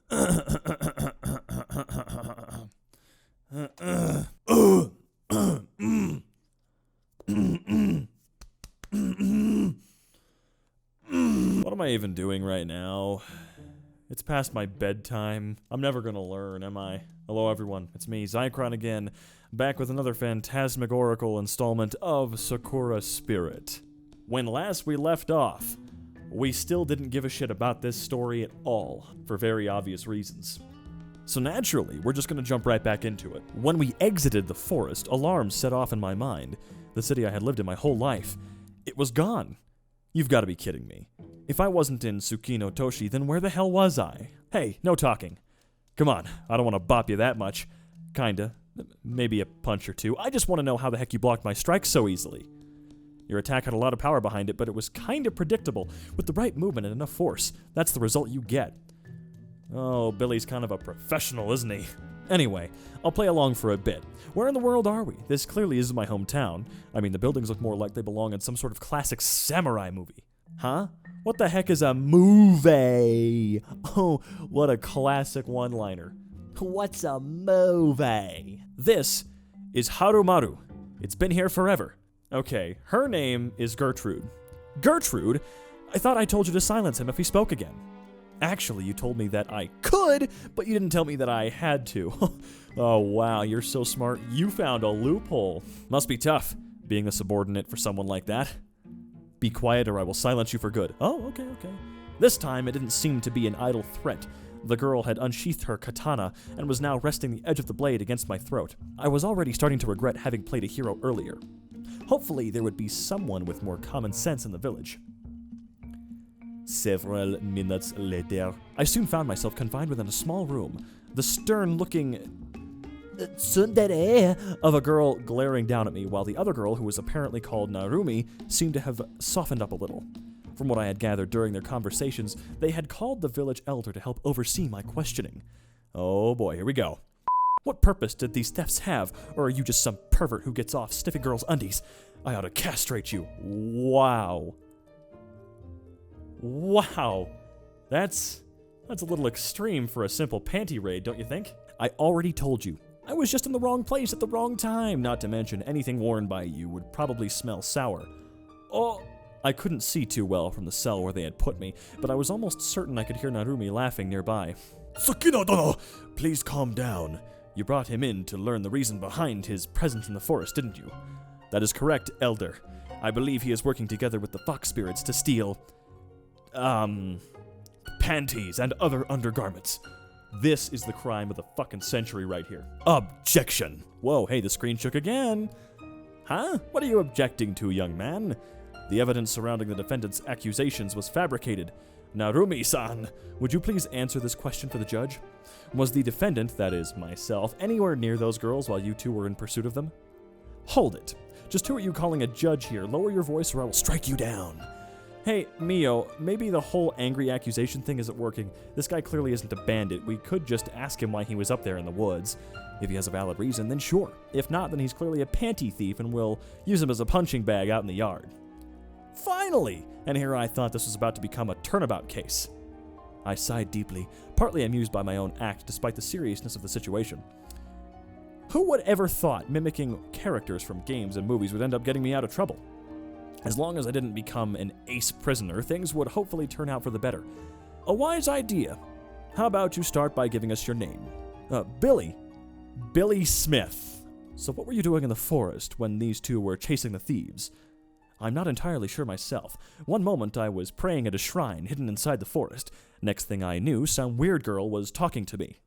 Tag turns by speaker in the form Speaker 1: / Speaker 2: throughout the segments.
Speaker 1: What am I even doing right now? It's past my bedtime. I'm never gonna learn, am I? Hello everyone, it's me, Xycron again, back with another phantasmagorical installment of Sakura Spirit. When last we left off, we still didn't give a shit about this story at all, for very obvious reasons. So naturally, we're just gonna jump right back into it. When we exited the forest, alarms set off in my mind. The city I had lived in my whole life. It was gone. You've gotta be kidding me. If I wasn't in Tsukino Toshi, then where the hell was I? Hey, no talking. Come on, I don't want to bop you that much. Kinda. Maybe a punch or two. I just want to know how the heck you blocked my strikes so easily. Your attack had a lot of power behind it, but it was kinda predictable. With the right movement and enough force, that's the result you get. Oh, Billy's kind of a professional, isn't he? Anyway, I'll play along for a bit. Where in the world are we? This clearly isn't my hometown. I mean, the buildings look more like they belong in some sort of classic samurai movie. Huh? What the heck is a movie? Oh, what a classic one-liner. What's a movie? This is Harumaru. It's been here forever. Okay, her name is Gertrude. Gertrude? I thought I told you to silence him if he spoke again. Actually, you told me that I could, but you didn't tell me that I had to. Oh, wow, you're so smart. You found a loophole. Must be tough, being a subordinate for someone like that. Be quiet or I will silence you for good. Oh, okay. This time, it didn't seem to be an idle threat. The girl had unsheathed her katana and was now resting the edge of the blade against my throat. I was already starting to regret having played a hero earlier. Hopefully, there would be someone with more common sense in the village. Several minutes later, I soon found myself confined within a small room. The stern-looking tsundere of a girl glaring down at me, while the other girl, who was apparently called Narumi, seemed to have softened up a little. From what I had gathered during their conversations, they had called the village elder to help oversee my questioning. Oh boy, here we go. What purpose did these thefts have, or are you just some pervert who gets off sniffing girls' undies? I ought to castrate you. Wow. That's a little extreme for a simple panty raid, don't you think? I already told you. I was just in the wrong place at the wrong time, not to mention anything worn by you would probably smell sour. Oh, I couldn't see too well from the cell where they had put me, but I was almost certain I could hear Narumi laughing nearby. Tsukino-dono, please calm down. You brought him in to learn the reason behind his presence in the forest, didn't you? That is correct, Elder. I believe he is working together with the fox spirits to steal, panties and other undergarments. This is the crime of the fucking century right here. Objection! Whoa, hey, the screen shook again. Huh? What are you objecting to, young man? The evidence surrounding the defendant's accusations was fabricated. Narumi-san, would you please answer this question for the judge? Was the defendant, that is, myself, anywhere near those girls while you two were in pursuit of them? Hold it. Just who are you calling a judge here? Lower your voice or I will strike you down. Hey, Mio, maybe the whole angry accusation thing isn't working. This guy clearly isn't a bandit. We could just ask him why he was up there in the woods. If he has a valid reason, then sure. If not, then he's clearly a panty thief and we'll use him as a punching bag out in the yard. Finally! And here I thought this was about to become a turnabout case. I sighed deeply, partly amused by my own act despite the seriousness of the situation. Who would ever thought mimicking characters from games and movies would end up getting me out of trouble? As long as I didn't become an ace prisoner, things would hopefully turn out for the better. A wise idea. How about you start by giving us your name? Billy. Billy Smith. So what were you doing in the forest when these two were chasing the thieves? I'm not entirely sure myself. One moment I was praying at a shrine hidden inside the forest. Next thing I knew, some weird girl was talking to me.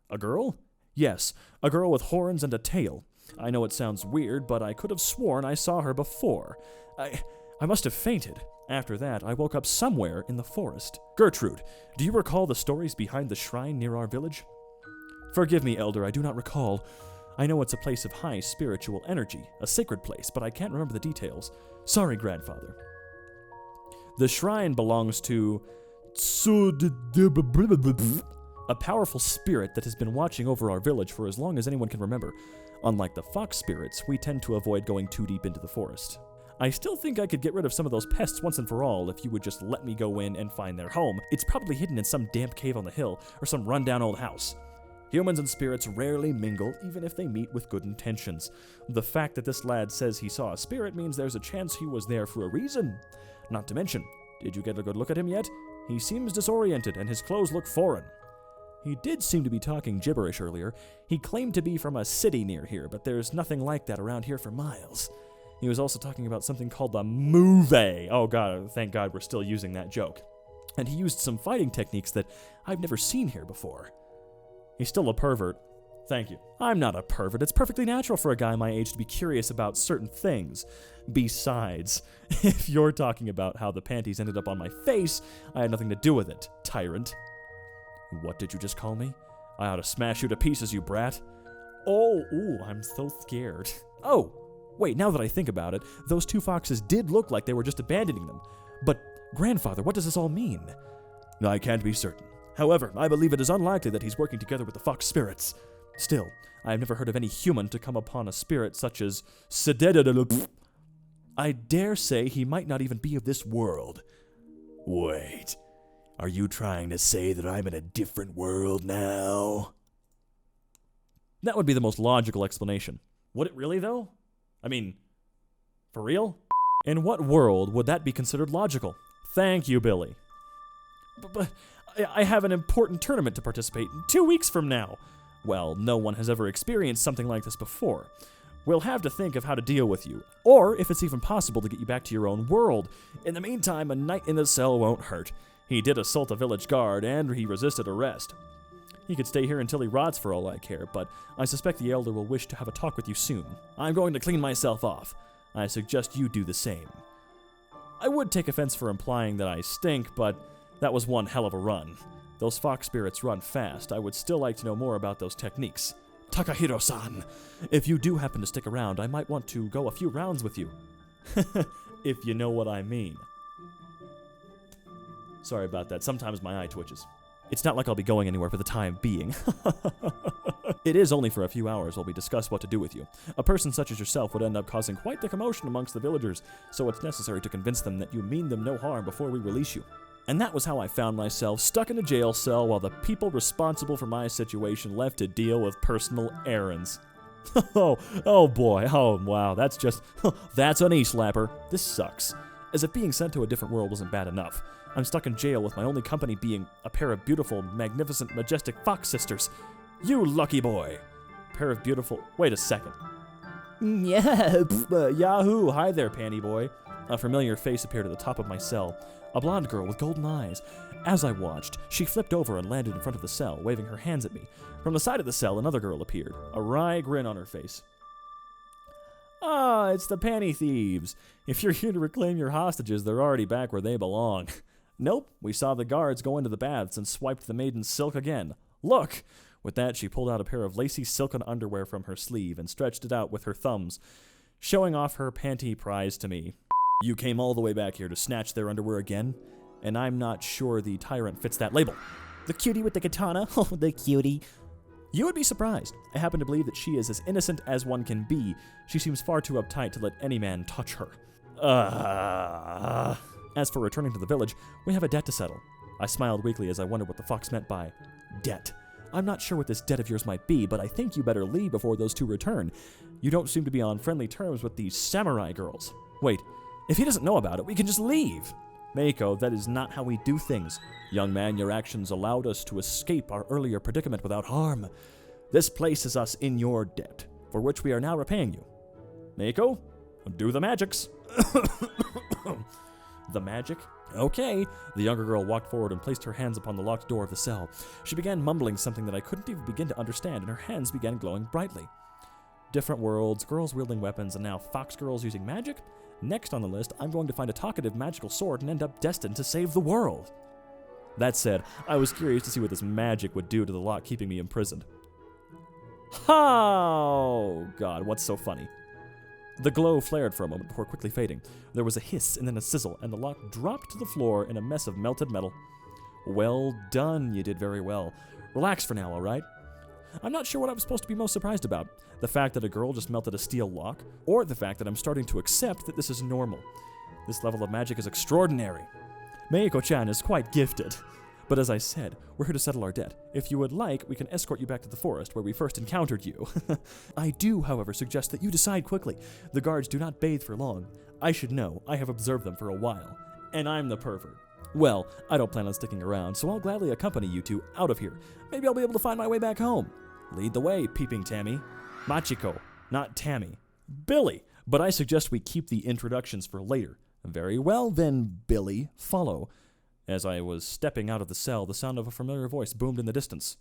Speaker 1: A girl? Yes, a girl with horns and a tail. I know it sounds weird, but I could have sworn I saw her before. I must have fainted. After that, I woke up somewhere in the forest. Gertrude, do you recall the stories behind the shrine near our village? Forgive me, Elder, I do not recall. I know it's a place of high spiritual energy, a sacred place, but I can't remember the details. Sorry, Grandfather. The shrine belongs to a powerful spirit that has been watching over our village for as long as anyone can remember. Unlike the fox spirits, we tend to avoid going too deep into the forest. I still think I could get rid of some of those pests once and for all if you would just let me go in and find their home. It's probably hidden in some damp cave on the hill or some rundown old house. Humans and spirits rarely mingle, even if they meet with good intentions. The fact that this lad says he saw a spirit means there's a chance he was there for a reason. Not to mention, did you get a good look at him yet? He seems disoriented and his clothes look foreign. He did seem to be talking gibberish earlier. He claimed to be from a city near here, but there's nothing like that around here for miles. He was also talking about something called the movie. Oh god, thank god we're still using that joke. And he used some fighting techniques that I've never seen here before. He's still a pervert. Thank you. I'm not a pervert. It's perfectly natural for a guy my age to be curious about certain things. Besides, if you're talking about how the panties ended up on my face, I had nothing to do with it, tyrant. What did you just call me? I ought to smash you to pieces, you brat. Ooh, I'm so scared. Oh, wait, now that I think about it, those two foxes did look like they were just abandoning them. But, grandfather, what does this all mean? I can't be certain. However, I believe it is unlikely that he's working together with the fox spirits. Still, I have never heard of any human to come upon a spirit such as I dare say he might not even be of this world. Wait, are you trying to say that I'm in a different world now? That would be the most logical explanation. Would it really, though? I mean, for real? In what world would that be considered logical? Thank you, Billy. But I have an important tournament to participate in 2 weeks from now. Well, no one has ever experienced something like this before. We'll have to think of how to deal with you, or if it's even possible to get you back to your own world. In the meantime, a night in the cell won't hurt. He did assault a village guard, and he resisted arrest. He could stay here until he rots for all I care, but I suspect the Elder will wish to have a talk with you soon. I'm going to clean myself off. I suggest you do the same. I would take offense for implying that I stink, but that was one hell of a run. Those fox spirits run fast. I would still like to know more about those techniques. Takahiro-san, if you do happen to stick around, I might want to go a few rounds with you. If you know what I mean. Sorry about that. Sometimes my eye twitches. It's not like I'll be going anywhere for the time being. It is only for a few hours while we discuss what to do with you. A person such as yourself would end up causing quite the commotion amongst the villagers, so it's necessary to convince them that you mean them no harm before we release you. And that was how I found myself stuck in a jail cell while the people responsible for my situation left to deal with personal errands. Oh boy, oh wow, that's a knee slapper. This sucks. As if being sent to a different world wasn't bad enough. I'm stuck in jail with my only company being a pair of beautiful, magnificent, majestic fox sisters. You lucky boy. A pair of beautiful... Wait a second. Yeah, Yahoo! Hi there, panty boy. A familiar face appeared at the top of my cell. A blonde girl with golden eyes. As I watched, she flipped over and landed in front of the cell, waving her hands at me. From the side of the cell, another girl appeared, a wry grin on her face. Ah, it's the panty thieves. If you're here to reclaim your hostages, they're already back where they belong. Nope, we saw the guards go into the baths and swiped the maiden's silk again. Look! With that, she pulled out a pair of lacy silken underwear from her sleeve and stretched it out with her thumbs, showing off her panty prize to me. You came all the way back here to snatch their underwear again? And I'm not sure the tyrant fits that label. The cutie with the katana? Oh, the cutie. You would be surprised. I happen to believe that she is as innocent as one can be. She seems far too uptight to let any man touch her. As for returning to the village, we have a debt to settle. I smiled weakly as I wondered what the fox meant by debt. I'm not sure what this debt of yours might be, but I think you better leave before those two return. You don't seem to be on friendly terms with these samurai girls. Wait, if he doesn't know about it, we can just leave. Meiko, that is not how we do things. Young man, your actions allowed us to escape our earlier predicament without harm. This places us in your debt, for which we are now repaying you. Meiko, do the magics. The magic? Okay. The younger girl walked forward and placed her hands upon the locked door of the cell. She began mumbling something that I couldn't even begin to understand, and her hands began glowing brightly. Different worlds, girls wielding weapons, and now fox girls using magic? Next on the list, I'm going to find a talkative magical sword and end up destined to save the world. That said, I was curious to see what this magic would do to the lock keeping me imprisoned. Oh, God, what's so funny? The glow flared for a moment before quickly fading. There was a hiss and then a sizzle, and the lock dropped to the floor in a mess of melted metal. Well done, you did very well. Relax for now, all right? I'm not sure what I'm supposed to be most surprised about. The fact that a girl just melted a steel lock, or the fact that I'm starting to accept that this is normal. This level of magic is extraordinary. Meiko-chan is quite gifted. But as I said, we're here to settle our debt. If you would like, we can escort you back to the forest where we first encountered you. I do, however, suggest that you decide quickly. The guards do not bathe for long. I should know. I have observed them for a while. And I'm the pervert. Well, I don't plan on sticking around, so I'll gladly accompany you two out of here. Maybe I'll be able to find my way back home. Lead the way, peeping Tammy. Machiko, not Tammy. Billy. But I suggest we keep the introductions for later. Very well then, Billy. Follow. As I was stepping out of the cell, the sound of a familiar voice boomed in the distance.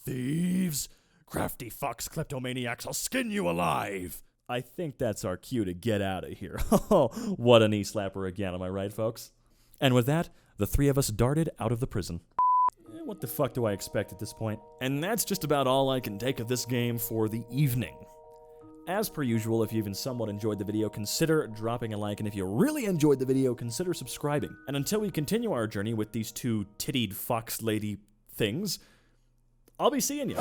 Speaker 1: Thieves! Crafty fox kleptomaniacs, I'll skin you alive! I think that's our cue to get out of here. Oh, what a knee slapper again, am I right, folks? And with that, the three of us darted out of the prison. What the fuck do I expect at this point? And that's just about all I can take of this game for the evening. As per usual, if you even somewhat enjoyed the video, consider dropping a like, and if you really enjoyed the video, consider subscribing. And until we continue our journey with these two tittied fox lady things, I'll be seeing you.